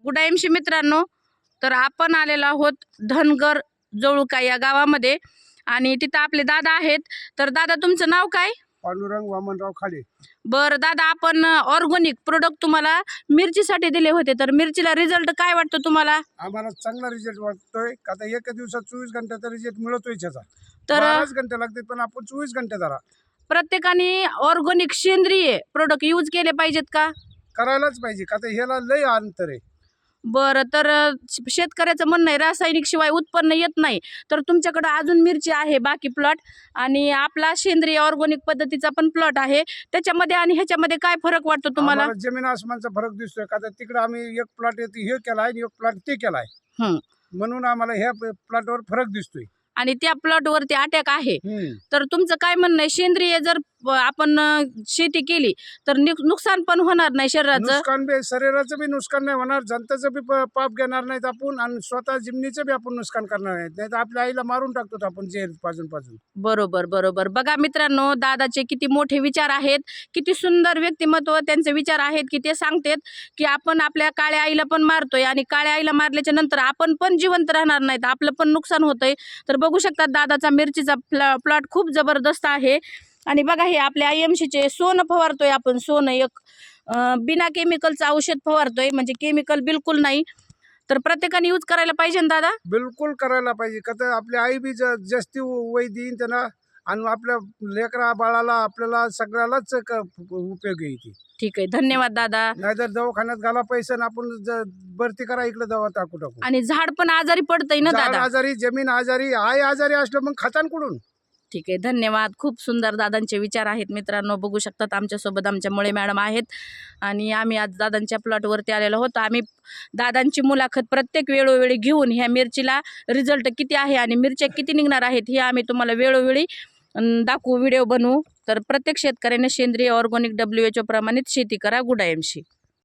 Good आयमशी मित्रांनो, तर आपण आलेलो आहोत धनगर जवळका या गावामध्ये आणि तिथं आपले दादा आहेत. तर दादा तुमचं नाव काय? पांडुरंग वामनराव खाडे. बरं दादा, आपण ऑर्गॅनिक प्रोडक्ट तुम्हाला मिरचीसाठी दिले होते, तर मिरचीला रिझल्ट काय वाटतो तुम्हाला? आम्हाला चांगला रिझल्ट वाटतोय. आता एका दिवसात 24 घंट्याचा रिझल्ट मिळतोय त्याचा. तर 12 घंटे लागतात पण आपण 24 घंटे धरा. प्रत्येकाने ऑर्गॅनिक सेंद्रिय प्रोडक्ट यूज केले पाहिजेत का? करायलाच पाहिजे का तर ह्याला लय अंतर आहे. बरं, तर शेतकऱ्याचं म्हणणं आहे रासायनिक शिवाय उत्पन्न येत नाही. तर तुमच्याकडे अजून मिरची आहे बाकी प्लॉट आणि आपला सेंद्रिय ऑर्गॅनिक पद्धतीचा पण प्लॉट आहे. त्याच्यामध्ये आणि ह्याच्यामध्ये काय फरक वाटतो तुम्हाला? आम्हाला जमीन आसमानचा फरक दिसतोय का तर तिकडे आम्ही एक प्लॉट हे केलाय आणि एक प्लॉट ते केलाय. हं. म्हणून आम्हाला ह्या प्लॉटवर फरक दिसतोय. आणि त्या प्लॉटवरती अटॅक आहे. हम्म. तर तुमचं काय म्हणणं आहे, सेंद्रिय जर आपण शेती केली तर नुकसान पण होणार नाही शरीराचं? नुकसान बी शरीराचं बी नुकसान नाही होणार, जनतेचं बी पाप घेणार नाहीत आपण आणि स्वतः जमिनीचं बी आपण नुकसान करणार नाहीत. नाही तर आपल्या आईला मारून टाकतो आपण जेल पाजून. बरोबर बरोबर. बघा मित्रांनो, दादाचे किती मोठे विचार आहेत, किती सुंदर व्यक्तिमत्व त्यांचे विचार आहेत की ते सांगतात की आपण आपल्या काळ्या आईला पण मारतोय आणि काळ्या आईला मारल्याच्या नंतर आपण पण जिवंत राहणार नाहीत, आपलं पण नुकसान होतंय. तर बघू शकतात दादाचा मिरचीचा प्लॉट खूप जबरदस्त आहे. आणि बघा, हे आपल्या IMCचे सोनं फवारतोय आपण, सोनं एक बिना केमिकलचं औषध फवारतोय, म्हणजे केमिकल बिलकुल नाही. तर प्रत्येकाने यूज करायला पाहिजे ना दादा? बिलकुल करायला पाहिजे का तर आपली आई बी जास्ती वय देईन त्यांना आणि आपल्या लेकरा बाळाला आपल्याला सगळ्यालाच उपयोग येते. ठीक आहे, धन्यवाद दादा. नाहीतर दवाखान्यात घाला पैसे आणि आपण भरती करा इकडे दवा टाकू. आणि झाड पण आजारी पडतंय ना झाड दादा? आजारी, जमीन आजारी, आई आजारी असलं मग खातान कुठून? ठीक आहे, धन्यवाद. खूप सुंदर दादांचे विचार आहेत मित्रांनो. बघू शकतात आमच्यासोबत आमच्या मुळे मॅडम आहेत आणि आम्ही आज दादांच्या प्लॉटवरती आलेलो होतो. आम्ही दादांची मुलाखत प्रत्येक वेळोवेळी घेऊन ह्या मिरचीला रिझल्ट किती आहे आणि मिरच्या किती निघणार आहेत हे आम्ही तुम्हाला वेळोवेळी दाखवू, व्हिडिओ बनवू. तर प्रत्येक शेतकऱ्याने सेंद्रिय ऑर्गॅनिक WHO प्रमाणित शेती करा. Good IMC.